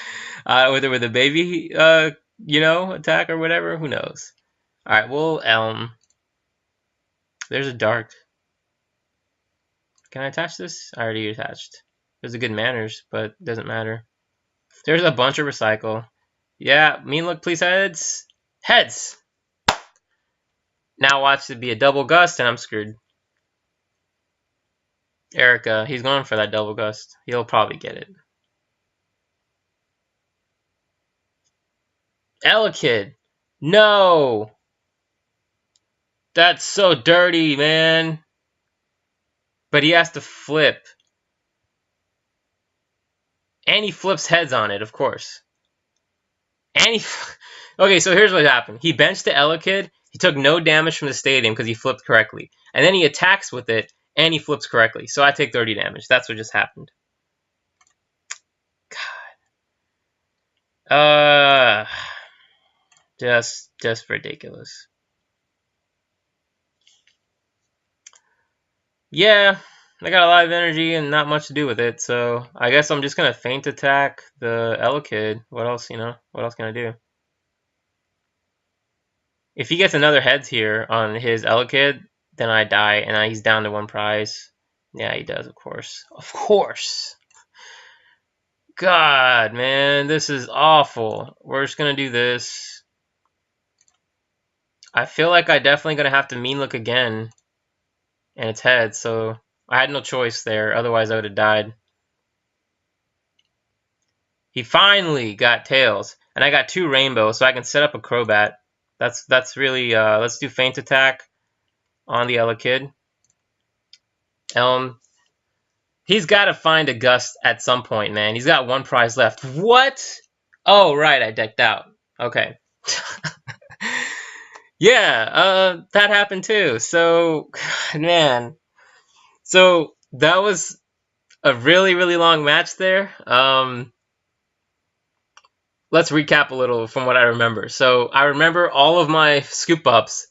with the baby, you know, attack or whatever. Who knows? All right, we'll Elm. There's a Dark. Can I attach this? I already attached. There's a good manners, but it doesn't matter. There's a bunch of recycle. Yeah, mean look, please heads. Heads. Now watch it be a Double Gust, and I'm screwed. Erica, he's going for that Double Gust. He'll probably get it. Elekid. No. That's so dirty, man. But he has to flip. And he flips heads on it, of course. And he... Okay, so here's what happened. He benched the Elekid. He took no damage from the stadium because he flipped correctly. And then he attacks with it, and he flips correctly. So I take 30 damage. That's what just happened. God. Just ridiculous. Yeah, I got a lot of energy and not much to do with it, so I guess I'm just gonna feint attack the Elekid. What else, you know? What else can I do? If he gets another heads here on his Elekid, then I die, and he's down to 1 prize. Yeah, he does, of course. Of course! God, man, this is awful. We're just gonna do this. I feel like I definitely gonna have to mean look again. And it's heads, so I had no choice there. Otherwise, I would have died. He finally got tails, and I got 2 rainbows, so I can set up a Crobat. That's really let's do feint attack on the Elekid. Elm. He's got to find a Gust at some point, man. He's got 1 prize left. What? Oh, right, I decked out. Okay. Yeah, that happened too. So, man. So, that was a really, really long match there. Let's recap a little from what I remember. So, I remember all of my scoop ups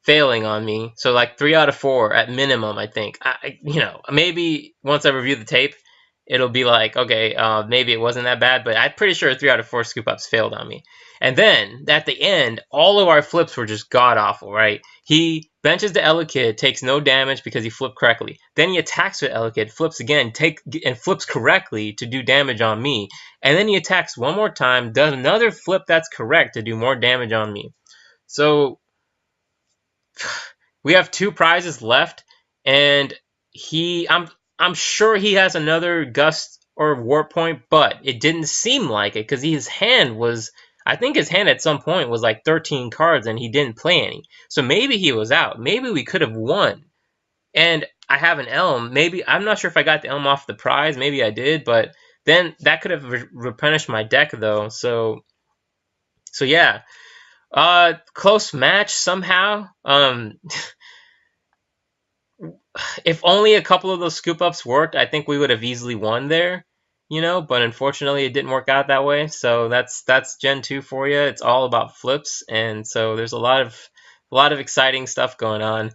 failing on me. So, like 3 out of 4 at minimum, I think. You know, maybe once I review the tape, it'll be like, okay, maybe it wasn't that bad, but I'm pretty sure 3 out of 4 scoop ups failed on me. And then at the end, all of our flips were just god awful, right? He benches the Elekid, takes no damage because he flipped correctly. Then he attacks with Elekid, flips again, and flips correctly to do damage on me. And then he attacks one more time, does another flip that's correct to do more damage on me. So we have 2 prizes left, and I'm sure he has another Gust or Warp Point, but it didn't seem like it because his hand was, I think his hand at some point was like 13 cards and he didn't play any. So maybe he was out. Maybe we could have won. And I have an Elm. Maybe, I'm not sure if I got the Elm off the prize. Maybe I did, but then that could have replenished my deck though. So yeah. Close match somehow. If only a couple of those scoop ups worked, I think we would have easily won there, you know, but unfortunately it didn't work out that way. So that's Gen 2 for you. It's all about flips, and so there's a lot of exciting stuff going on.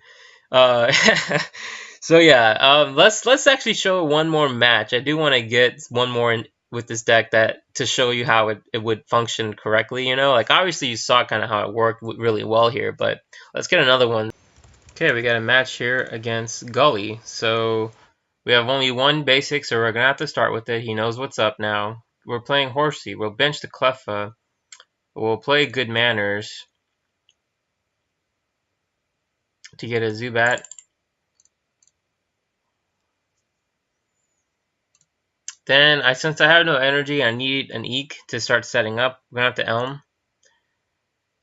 So yeah, let's actually show one more match. I do want to get one more in with this deck to show you how it would function correctly, you know? Like obviously you saw kind of how it worked really well here, but let's get another one. Okay, we got a match here against Gully. So We have only one basic, so we're gonna have to start with it. He knows what's up now. We're playing Horsey. We'll bench the Cleffa. We'll play Good Manners to get a Zubat. Then, since I have no energy, I need an Eek to start setting up. We're gonna have to Elm.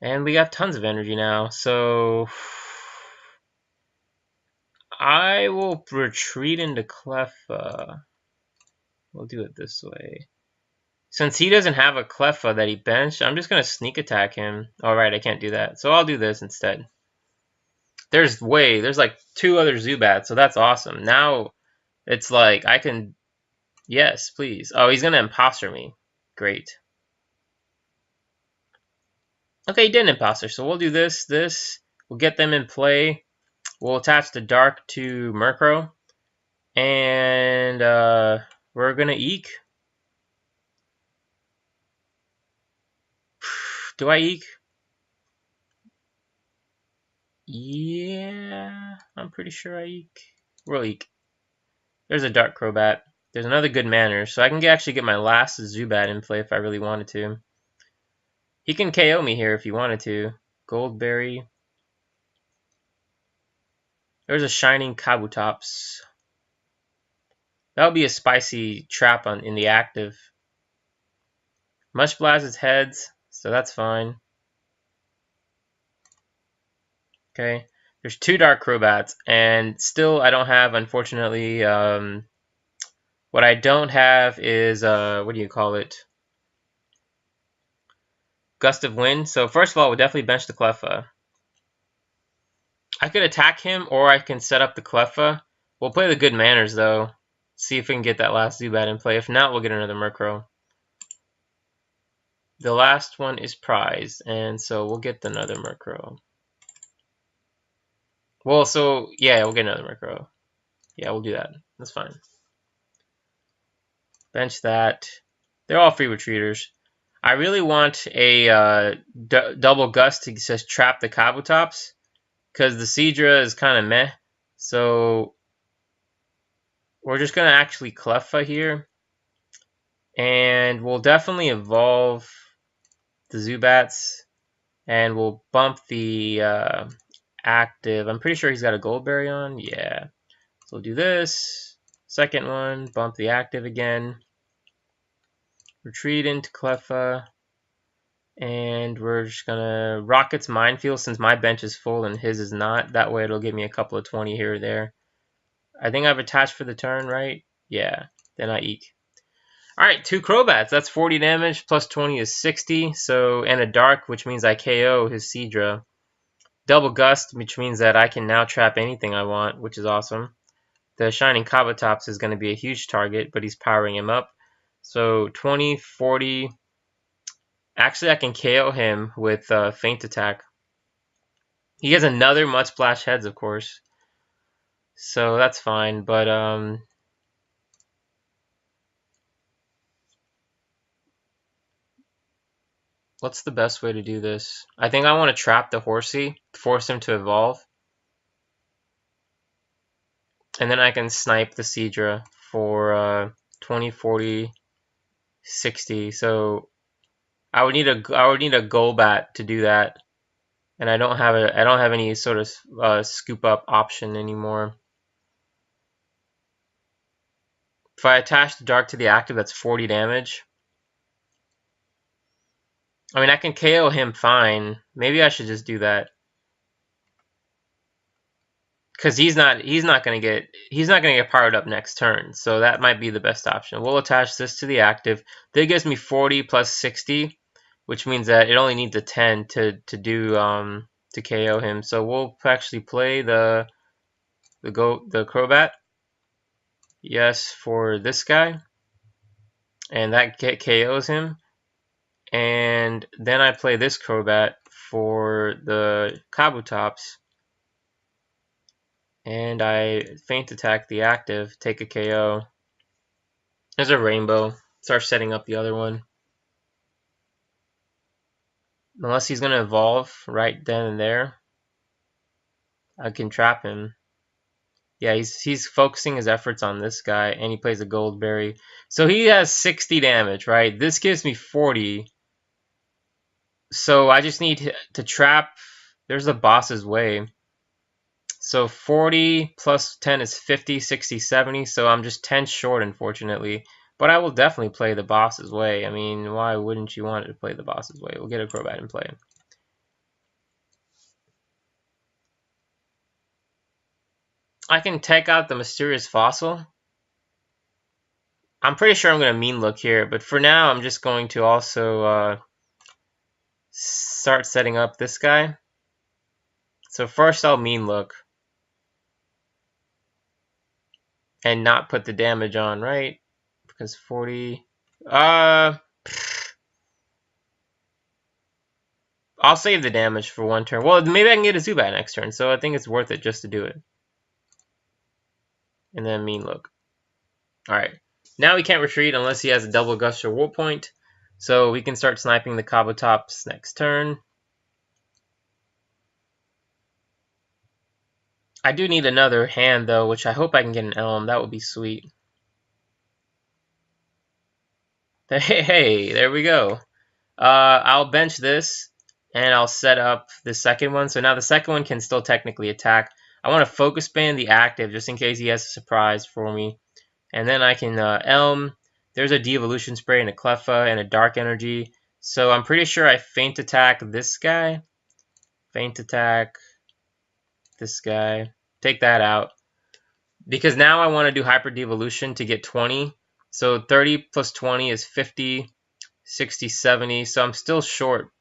And we got tons of energy now, so I will retreat into Cleffa. We'll do it this way. Since he doesn't have a Cleffa that he benched, I'm just going to sneak attack him. Alright, I can't do that. So I'll do this instead. There's like 2 other Zubats, so that's awesome. Now it's like I can... Yes, please. Oh, he's going to imposter me. Great. Okay, he didn't imposter, so we'll do this. We'll get them in play. We'll attach the Dark to Murkrow. And we're going to Eek. Do I Eek? Yeah, I'm pretty sure I Eek. We'll Eek. There's a Dark Crobat. There's another Good Manners, so I can actually get my last Zubat in play if I really wanted to. He can KO me here if he wanted to. Goldberry. There's a Shining Kabutops. That would be a spicy trap in the active. Mush Blast its heads, so that's fine. Okay, there's 2 Dark Crobats, and still I don't have, unfortunately, what I don't have is, what do you call it? Gust of Wind. So first of all, we'll definitely bench the Cleffa. I could attack him, or I can set up the Cleffa. We'll play the Good Manners, though. See if we can get that last Zubat in play. If not, we'll get another Murkrow. The last one is prize, and so we'll get another Murkrow. Well, so, yeah, we'll get another Murkrow. Yeah, we'll do that. That's fine. Bench that. They're all free retreaters. I really want a Double Gust to just trap the Kabutops, because the Seadra is kind of meh. So we're just going to actually Cleffa here. And we'll definitely evolve the Zubats. And we'll bump the active. I'm pretty sure he's got a Goldberry on. Yeah. So we'll do this. Second one. Bump the active again. Retreat into Cleffa. And we're just going to Rocket's Minefield since my bench is full and his is not. That way it'll give me a couple of 20 here or there. I think I've attached for the turn, right? Yeah. Then I Eek. Alright, 2 Crobats. That's 40 damage. Plus 20 is 60. So, and a Dark, which means I KO his Seadra. Double Gust, which means that I can now trap anything I want, which is awesome. The Shining Kabutops is going to be a huge target, but he's powering him up. So, 20, 40... Actually, I can KO him with Feint Attack. He has another Mud Splash Heads, of course. So that's fine, but what's the best way to do this? I think I want to trap the Horsey, force him to evolve. And then I can snipe the Seadra for 20, 40, 60. So I would need a Golbat to do that. And I don't have any sort of scoop up option anymore. If I attach the Dark to the active, that's 40 damage. I mean, I can KO him fine. Maybe I should just do that. Because he's not gonna get powered up next turn, so that might be the best option. We'll attach this to the active. That gives me 40 plus 60, which means that it only needs a 10 to KO him. So we'll actually play the Crobat. Yes, for this guy, and that KOs him. And then I play this Crobat for the Kabutops. And I Feint Attack the active, take a KO. There's a Rainbow. Start setting up the other one. Unless he's going to evolve right then and there, I can trap him. Yeah, he's focusing his efforts on this guy, and he plays a Gold Berry. So he has 60 damage, right? This gives me 40. So I just need to trap. There's the boss's way. So 40 plus 10 is 50, 60, 70. So I'm just 10 short, unfortunately. But I will definitely play the boss's way. I mean, why wouldn't you want to play the boss's way? We'll get a Crobat and play. I can take out the Mysterious Fossil. I'm pretty sure I'm going to mean look here. But for now, I'm just going to also start setting up this guy. So first I'll mean look. And not put the damage on, right? Because 40... I'll save the damage for one turn. Well, maybe I can get a Zubat next turn, so I think it's worth it just to do it. And then mean look. Alright. Now he can't retreat unless he has a Double Gust or Wool Point. So we can start sniping the Kabutops next turn. I do need another hand, though, which I hope I can get an Elm. That would be sweet. Hey, there we go. I'll bench this, and I'll set up the second one. So now the second one can still technically attack. I want to focus ban the active, just in case he has a surprise for me. And then I can Elm. There's a Devolution Spray and a Cleffa and a Dark Energy. So I'm pretty sure I Feint Attack this guy. Feint Attack this guy. Take that out. Because now I want to do Hyper Devolution to get 20. So 30 plus 20 is 50, 60, 70. So I'm still short.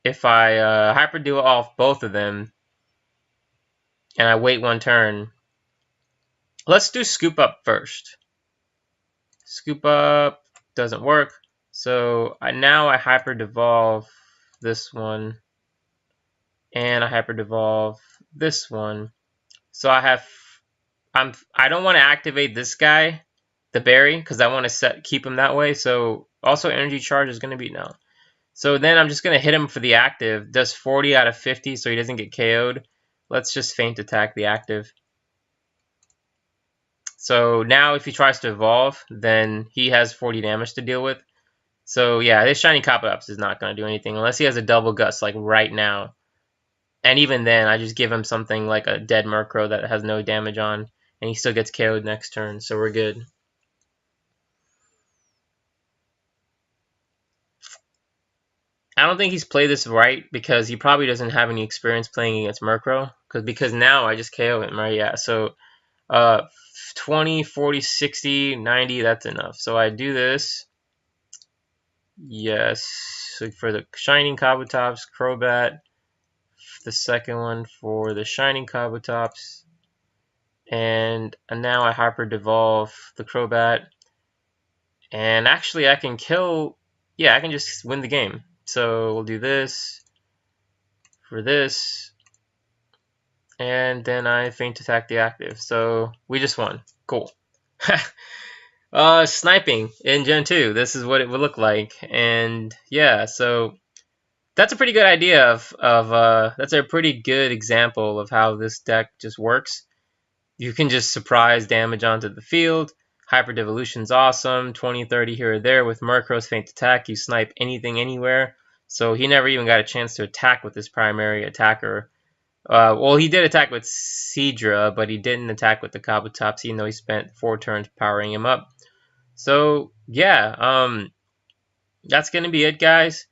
If I Hyper Deal off both of them and I wait one turn. Let's do Scoop Up first. Scoop Up doesn't work. So now I Hyper Devolve this one. And I Hyper Devolve this one. So I have... I don't want to activate this guy, the berry, because I want to keep him that way. So also Energy Charge is going to be no. So then I'm just going to hit him for the active. Does 40 out of 50 so he doesn't get KO'd. Let's just Feint Attack the active. So now if he tries to evolve, then he has 40 damage to deal with. So yeah, this Shiny Kabutops is not going to do anything unless he has a Double Gust like right now. And even then, I just give him something like a dead Murkrow that has no damage on. And he still gets KO'd next turn, so we're good. I don't think he's played this right because he probably doesn't have any experience playing against Murkrow. Because now I just KO him, right? Yeah, so 20, 40, 60, 90, that's enough. So I do this. Yes. So for the Shining Kabutops, Crobat. The second one for the Shining Kabutops. And now I Hyper Devolve the Crobat. And actually I can kill... Yeah, I can just win the game. So we'll do this for this. And then I Feint Attack the active. So we just won. Cool. Sniping in Gen 2. This is what it would look like. And yeah, so that's a pretty good idea that's a pretty good example of how this deck just works. You can just surprise damage onto the field. Hyper Devolution's awesome. 20, 30 here or there. With Murkrow's Feint Attack, you snipe anything, anywhere. So he never even got a chance to attack with his primary attacker. Well, he did attack with Seadra, but he didn't attack with the Kabutops, even though he spent 4 turns powering him up. So, yeah, that's going to be it, guys.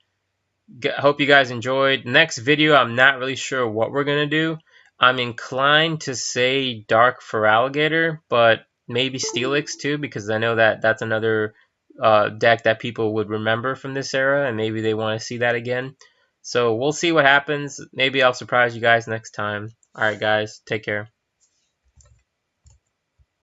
Hope you guys enjoyed. Next video, I'm not really sure what we're going to do. I'm inclined to say Dark Feraligatr, but maybe Steelix too, because I know that that's another deck that people would remember from this era, and maybe they want to see that again. So we'll see what happens. Maybe I'll surprise you guys next time. Alright guys, take care.